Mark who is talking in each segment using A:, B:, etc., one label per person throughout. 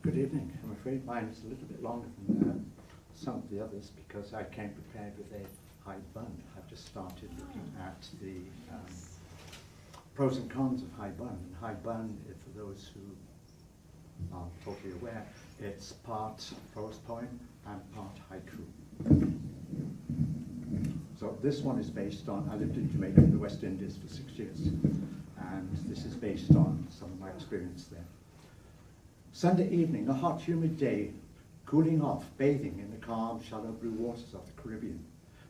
A: Good evening. I'm afraid mine is a little bit longer than some of the others because I came prepared with a high bun. I've just started looking at the pros and cons of high bun. And high bun, for those who aren't totally aware, it's part prose poem and part haiku. So this one is based on, I lived in Jamaica in the West Indies for 6 years, and this is based on some of my experience there. Sunday evening, a hot, humid day, cooling off, bathing in the calm, shallow blue waters of the Caribbean.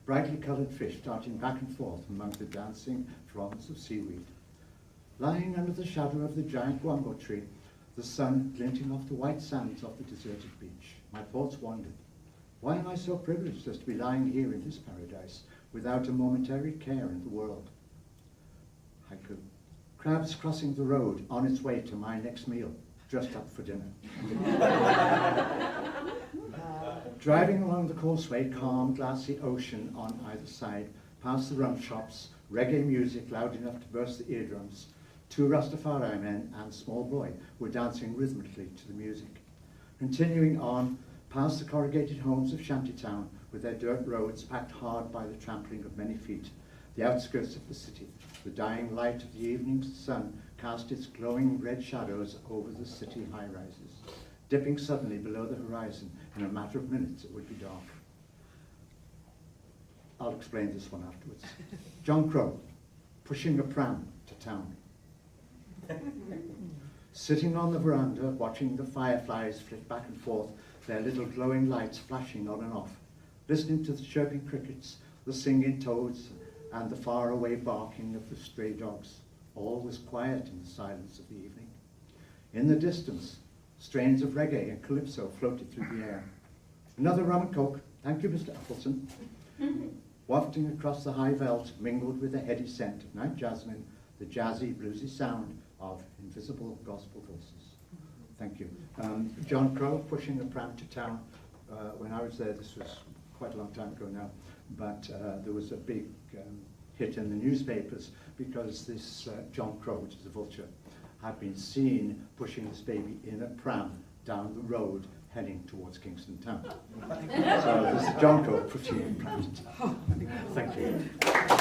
A: Brightly coloured fish darting back and forth among the dancing fronds of seaweed. Lying under the shadow of the giant guango tree, the sun glinting off the white sands of the deserted beach. My thoughts wandered. Why am I so privileged as to be lying here in this paradise without a momentary care in the world? Haiku. Crabs crossing the road on its way to my next meal. Just up for dinner. Driving along the causeway, calm, glassy ocean on either side, past the rum shops, reggae music loud enough to burst the eardrums. Two Rastafari men and small boy were dancing rhythmically to the music. Continuing on, past the corrugated homes of Shantytown, with their dirt roads packed hard by the trampling of many feet, the outskirts of the city, the dying light of the evening sun cast its glowing red shadows over the city high-rises. Dipping suddenly below the horizon, in a matter of minutes it would be dark. I'll explain this one afterwards. John Crow, pushing a pram to town. Sitting on the veranda, watching the fireflies flit back and forth, their little glowing lights flashing on and off, listening to the chirping crickets, the singing toads, and the faraway barking of the stray dogs. All was quiet in the silence of the evening. In the distance, strains of reggae and calypso floated through the air. Another rum and coke, thank you, Mr. Appleton. Wafting across the high veldt, mingled with the heady scent of night jasmine, the jazzy, bluesy sound of invisible gospel voices. Thank you. John Crow, pushing a pram to town. When I was there, this was quite a long time ago now, but there was a big hit in the newspapers because this John Crow, which is a vulture, had been seen pushing this baby in a pram down the road heading towards Kingston Town. So this is John Crow pushing a pram to town. Thank you.